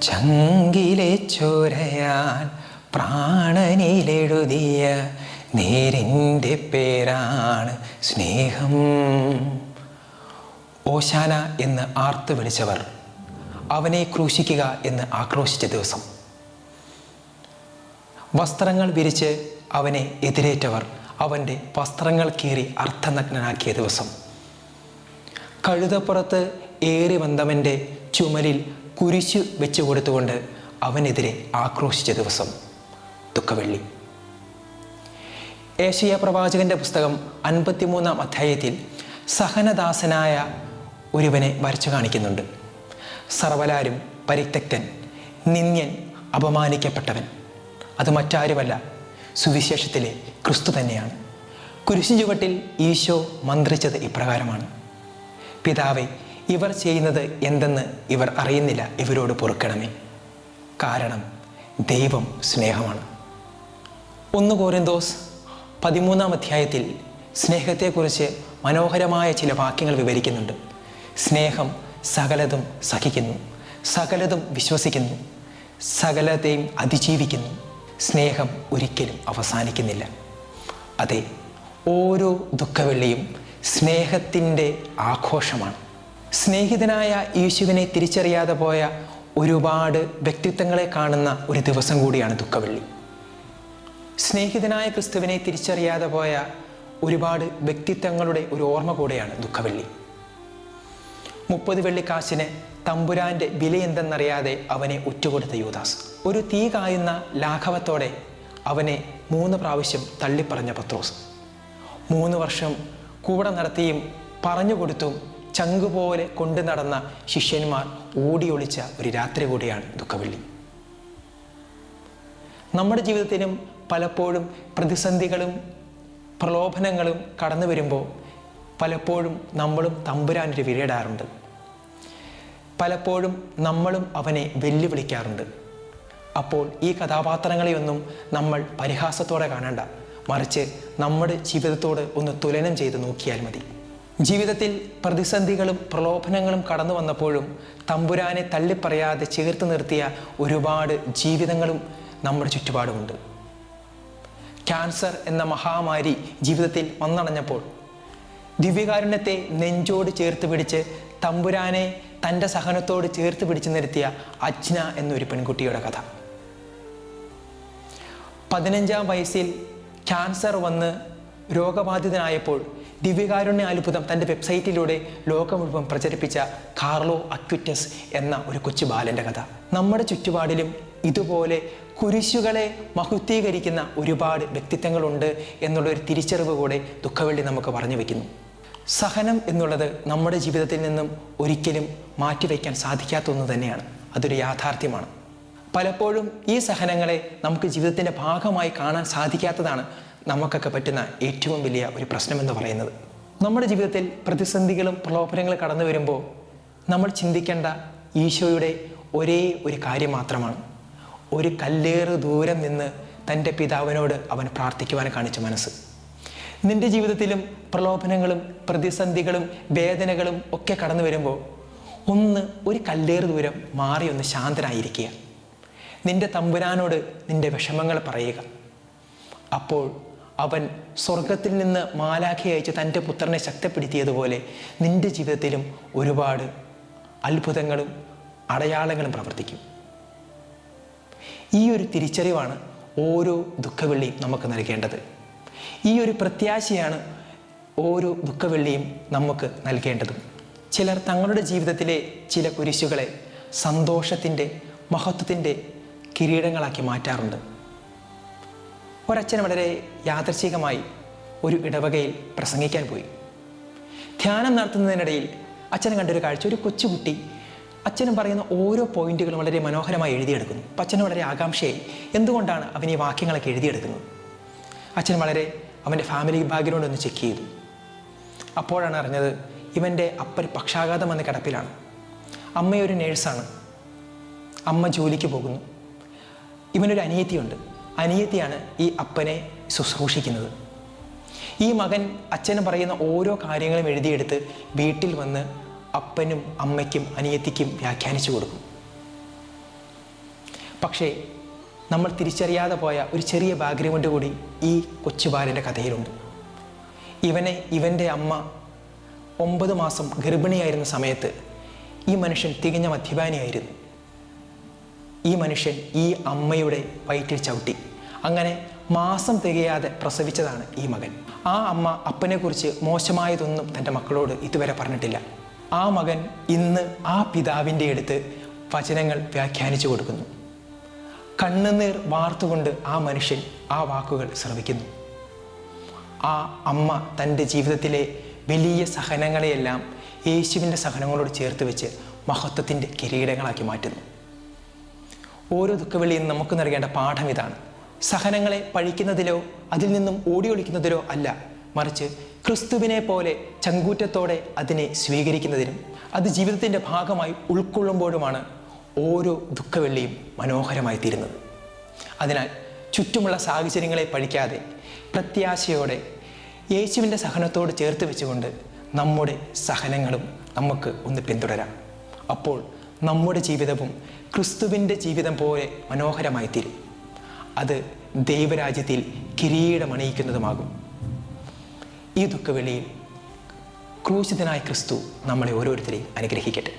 ചങ്കിലെ ചോരയാൽ പ്രാണനിലെഴുതിയ നേരിൻ്റെ പേരാണ് സ്നേഹം. ഓശാന എന്ന് ആർത്തു വിളിച്ചവർ അവനെ ക്രൂശിക്കുക എന്ന് ആക്രോശിച്ച ദിവസം, വസ്ത്രങ്ങൾ വിരിച്ച് അവനെ എതിരേറ്റവർ അവൻ്റെ വസ്ത്രങ്ങൾ കീറി അർത്ഥനഗ്നനാക്കിയ ദിവസം, കഴുതപ്പുറത്ത് ഏറി വന്നവൻ്റെ ചുമലിൽ കുരിശു വെച്ചു കൊടുത്തുകൊണ്ട് അവനെതിരെ ആക്രോശിച്ച ദിവസം, ദുഃഖവെള്ളി. ഏശയ്യാ പ്രവാചകന്റെ പുസ്തകം 53-ാം അധ്യായത്തിൽ സഹനദാസനായ ഒരുവനെ വരച്ചു കാണിക്കുന്നുണ്ട്. സർവ്വലാരും പരിത്യക്തൻ, നിന്ദ്യൻ, അപമാനിക്കപ്പെട്ടവൻ. അത് മറ്റാരുമല്ല, സുവിശേഷത്തിലെ ക്രിസ്തു തന്നെയാണ്. കുരിശിൻ ചുവട്ടിൽ ഈശോ മന്ത്രിച്ചത് ഇപ്രകാരമാണ്: പിതാവേ, ഇവർ ചെയ്യുന്നത് എന്തെന്ന് ഇവർ അറിയുന്നില്ല, ഇവരോട് പൊറുക്കണമേ. കാരണം ദൈവം സ്നേഹമാണ്. 1 കൊരിന്തോസ് 13-ാം അധ്യായത്തിൽ സ്നേഹത്തെക്കുറിച്ച് മനോഹരമായ ചില വാക്യങ്ങൾ വിവരിക്കുന്നുണ്ട്. സ്നേഹം സകലതും സഹിക്കുന്നു, സകലതും വിശ്വസിക്കുന്നു, സകലത്തെയും അതിജീവിക്കുന്നു. സ്നേഹം ഒരിക്കലും അവസാനിക്കുന്നില്ല. അതെ, ഓരോ ദുഃഖവെള്ളിയും സ്നേഹത്തിൻ്റെ ആഘോഷമാണ്. സ്നേഹിതനായ യേശുവിനെ തിരിച്ചറിയാതെ പോയ ഒരുപാട് വ്യക്തിത്വങ്ങളെ കാണുന്ന ഒരു ദിവസം കൂടിയാണ് ദുഃഖവെള്ളി. സ്നേഹിതനായ ക്രിസ്തുവിനെ തിരിച്ചറിയാതെ പോയ ഒരുപാട് വ്യക്തിത്വങ്ങളുടെ ഒരു ഓർമ്മ കൂടെയാണ് ദുഃഖവെള്ളി. 30 വെള്ളിക്കാശിന് തമ്പുരാൻ്റെ വിലയെന്തെന്നറിയാതെ അവനെ ഉറ്റുകൊടുത്ത യൂദാസ്, ഒരു തീ കായുന്ന ലാഘവത്തോടെ അവനെ 3 പ്രാവശ്യം തള്ളിപ്പറഞ്ഞ പത്രോസ്, 3 വർഷം കൂടെ നടത്തിയും പറഞ്ഞുകൊടുത്തും ചങ്കുപോലെ കൊണ്ടു നടന്ന ശിഷ്യന്മാർ ഓടിയൊളിച്ച ഒരു രാത്രി കൂടിയാണ് ദുഃഖവെള്ളി. നമ്മുടെ ജീവിതത്തിലും പലപ്പോഴും പ്രതിസന്ധികളും പ്രലോഭനങ്ങളും കടന്നു വരുമ്പോൾ പലപ്പോഴും നമ്മളും തമ്പുരാനൊരു വിരയിടാറുണ്ട്. പലപ്പോഴും നമ്മളും അവനെ വെല്ലുവിളിക്കാറുണ്ട്. അപ്പോൾ ഈ കഥാപാത്രങ്ങളെയൊന്നും നമ്മൾ പരിഹാസത്തോടെ കാണേണ്ട, മറിച്ച് നമ്മുടെ ജീവിതത്തോട് ഒന്ന് തുലനം ചെയ്ത് നോക്കിയാൽ മതി. ജീവിതത്തിൽ പ്രതിസന്ധികളും പ്രലോഭനങ്ങളും കടന്നു വന്നപ്പോഴും തമ്പുരാനെ തള്ളിപ്പറയാതെ ചേർത്ത് നിർത്തിയ ഒരുപാട് ജീവിതങ്ങളും നമ്മുടെ ചുറ്റുപാടുമുണ്ട്. ക്യാൻസർ എന്ന മഹാമാരി ജീവിതത്തിൽ വന്നടഞ്ഞപ്പോൾ ദിവ്യകാരുണ്യത്തെ നെഞ്ചോട് ചേർത്ത് പിടിച്ച് തമ്പുരാനെ തൻ്റെ സഹനത്തോട് ചേർത്ത് പിടിച്ചു നിർത്തിയ അജ്ന എന്നൊരു പെൺകുട്ടിയുടെ കഥ. 15-ാം വയസ്സിൽ ക്യാൻസർ വന്ന് രോഗബാധിതനായപ്പോൾ ദിവ്യകാരുണ്യ അത്ഭുതം തൻ്റെ വെബ്സൈറ്റിലൂടെ ലോകം മുഴുവൻ പ്രചരിപ്പിച്ച കാർലോ അക്വിറ്റസ് എന്ന ഒരു കൊച്ചു ബാലൻ്റെ കഥ. നമ്മുടെ ചുറ്റുപാടിലും ഇതുപോലെ കുരിശുകളെ മഹത്വീകരിക്കുന്ന ഒരുപാട് വ്യക്തിത്വങ്ങളുണ്ട് എന്നുള്ളൊരു തിരിച്ചറിവ് കൂടെ ദുഃഖവെള്ളി നമുക്ക് പറഞ്ഞു വയ്ക്കുന്നു. സഹനം എന്നുള്ളത് നമ്മുടെ ജീവിതത്തിൽ നിന്നും ഒരിക്കലും മാറ്റിവെക്കാൻ സാധിക്കാത്ത ഒന്ന് തന്നെയാണ്. അതൊരു യാഥാർത്ഥ്യമാണ്. പലപ്പോഴും ഈ സഹനങ്ങളെ നമുക്ക് ജീവിതത്തിൻ്റെ ഭാഗമായി കാണാൻ സാധിക്കാത്തതാണ് നമുക്കൊക്കെ പറ്റുന്ന ഏറ്റവും വലിയ ഒരു പ്രശ്നമെന്ന് പറയുന്നത്. നമ്മുടെ ജീവിതത്തിൽ പ്രതിസന്ധികളും പ്രലോഭനങ്ങളും കടന്നു വരുമ്പോൾ നമ്മൾ ചിന്തിക്കേണ്ട ഈശോയുടെ ഒരേ ഒരു കാര്യം മാത്രമാണ്. ഒരു കല്ലേറ് ദൂരം നിന്ന് തൻ്റെ പിതാവിനോട് അവൻ പ്രാർത്ഥിക്കുവാൻ കാണിച്ച മനസ്സ്. നിൻ്റെ ജീവിതത്തിലും പ്രലോഭനങ്ങളും പ്രതിസന്ധികളും വേദനകളും ഒക്കെ കടന്നു വരുമ്പോൾ ഒരു കല്ലേറ് ദൂരം മാറി ഒന്ന് ശാന്തനായിരിക്കുക. നിൻ്റെ തമ്പുരാനോട് നിൻ്റെ വിഷമങ്ങൾ പറയുക. അപ്പോൾ അവൻ സ്വർഗത്തിൽ നിന്ന് മാലാഖയെ അയച്ച് തൻ്റെ പുത്രനെ ശക്തിപ്പെടുത്തിയതുപോലെ നിൻ്റെ ജീവിതത്തിലും ഒരുപാട് അത്ഭുതങ്ങളും അടയാളങ്ങളും പ്രവർത്തിക്കും. ഈ ഒരു തിരിച്ചറിവാണ് ഓരോ ദുഃഖവെള്ളിയും നമുക്ക് നൽകേണ്ടത്. ഈ ഒരു പ്രത്യാശയാണ് ഓരോ ദുഃഖവെള്ളിയും നമുക്ക് നൽകേണ്ടതും. ചിലർ തങ്ങളുടെ ജീവിതത്തിലെ ചില കുരിശുകളെ സന്തോഷത്തിൻ്റെ മഹത്വത്തിൻ്റെ കിരീടങ്ങളാക്കി മാറ്റാറുണ്ട്. ഒരച്ഛൻ വളരെ യാദൃച്ഛികമായി ഒരു ഇടവകയിൽ പ്രസംഗിക്കാൻ പോയി. ധ്യാനം നടത്തുന്നതിനിടയിൽ അച്ഛൻ കണ്ടൊരു കാഴ്ച, ഒരു കൊച്ചുകുട്ടി അച്ഛനും പറയുന്ന ഓരോ പോയിന്റുകളും വളരെ മനോഹരമായി എഴുതിയെടുക്കുന്നു. അപ്പം അച്ഛന് വളരെ ആകാംക്ഷയായി, എന്തുകൊണ്ടാണ് അവൻ ഈ വാക്യങ്ങളൊക്കെ എഴുതിയെടുക്കുന്നത്. അച്ഛൻ വളരെ അവൻ്റെ ഫാമിലി ബാക്ക്ഗ്രൗണ്ട് ഒന്ന് ചെക്ക് ചെയ്തു. അപ്പോഴാണ് അറിഞ്ഞത് ഇവൻ്റെ അപ്പൻ പക്ഷാഘാതം വന്ന കിടപ്പിലാണ്. അമ്മയൊരു നേഴ്സാണ്, അമ്മ ജോലിക്ക് പോകുന്നു. ഇവനൊരു അനിയത്തിയുണ്ട്, അനിയത്തിയാണ് ഈ അപ്പനെ ശുശ്രൂഷിക്കുന്നത്. ഈ മകൻ അച്ഛന് പറയുന്ന ഓരോ കാര്യങ്ങളും എഴുതിയെടുത്ത് വീട്ടിൽ വന്ന് അപ്പനും അമ്മയ്ക്കും അനിയത്തിക്കും വ്യാഖ്യാനിച്ചു കൊടുക്കും. പക്ഷേ നമ്മൾ തിരിച്ചറിയാതെ പോയ ഒരു ചെറിയ ബാക്ക്ഗ്രൗണ്ട് കൂടി ഈ കൊച്ചു ബാലൻ്റെ കഥയിലുണ്ട്. ഇവൻ്റെ അമ്മ 9 മാസം ഗർഭിണിയായിരുന്ന സമയത്ത് ഈ മനുഷ്യൻ തികഞ്ഞ മദ്യപാനിയായിരുന്നു. ഈ മനുഷ്യൻ ഈ അമ്മയുടെ വയറ്റിൽ ചവിട്ടി. അങ്ങനെ മാസം തികയാതെ പ്രസവിച്ചതാണ് ഈ മകൻ. ആ അമ്മ അപ്പനെക്കുറിച്ച് മോശമായതൊന്നും തൻ്റെ മക്കളോട് ഇതുവരെ പറഞ്ഞിട്ടില്ല. ആ മകൻ ഇന്ന് ആ പിതാവിൻ്റെ അടുത്ത് വചനങ്ങൾ വ്യാഖ്യാനിച്ചു കൊടുക്കുന്നു. കണ്ണുനീർ വാർത്തുകൊണ്ട് ആ മനുഷ്യൻ ആ വാക്കുകൾ ശ്രവിക്കുന്നു. ആ അമ്മ തൻ്റെ ജീവിതത്തിലെ വലിയ സഹനങ്ങളെയെല്ലാം യേശുവിൻ്റെ സഹനങ്ങളോട് ചേർത്ത് വെച്ച് മഹത്വത്തിൻ്റെ കിരീടങ്ങളാക്കി മാറ്റുന്നു. ഓരോ ദുഃഖവെള്ളിയും നമുക്ക് നൽകേണ്ട പാഠം ഇതാണ്. സഹനങ്ങളെ പഴിക്കുന്നതിലോ അതിൽ നിന്നും ഓടി ഒളിക്കുന്നതിലോ അല്ല, മറിച്ച് ക്രിസ്തുവിനെ പോലെ ചങ്കൂറ്റത്തോടെ അതിനെ സ്വീകരിക്കുന്നതിനും അത് ജീവിതത്തിൻ്റെ ഭാഗമായി ഉൾക്കൊള്ളുമ്പോഴുമാണ് ഓരോ ദുഃഖവെള്ളിയും മനോഹരമായി തീരുന്നത്. അതിനാൽ ചുറ്റുമുള്ള സാഹചര്യങ്ങളെ പഴിക്കാതെ പ്രത്യാശയോടെ യേശുവിൻ്റെ സഹനത്തോട് ചേർത്ത് വെച്ചുകൊണ്ട് നമ്മുടെ സഹനങ്ങളും നമുക്ക് ഒന്ന് പിന്തുടരാം. അപ്പോൾ നമ്മുടെ ജീവിതവും ക്രിസ്തുവിൻ്റെ ജീവിതം പോലെ മനോഹരമായി തീരും. അത് ദൈവരാജ്യത്തിൽ കിരീടമണിയിക്കുന്നതുമാകും. ഈ ദുഃഖവെള്ളിയിൽ ക്രൂശിതനായ ക്രിസ്തു നമ്മളെ ഓരോരുത്തരെയും അനുഗ്രഹിക്കട്ടെ.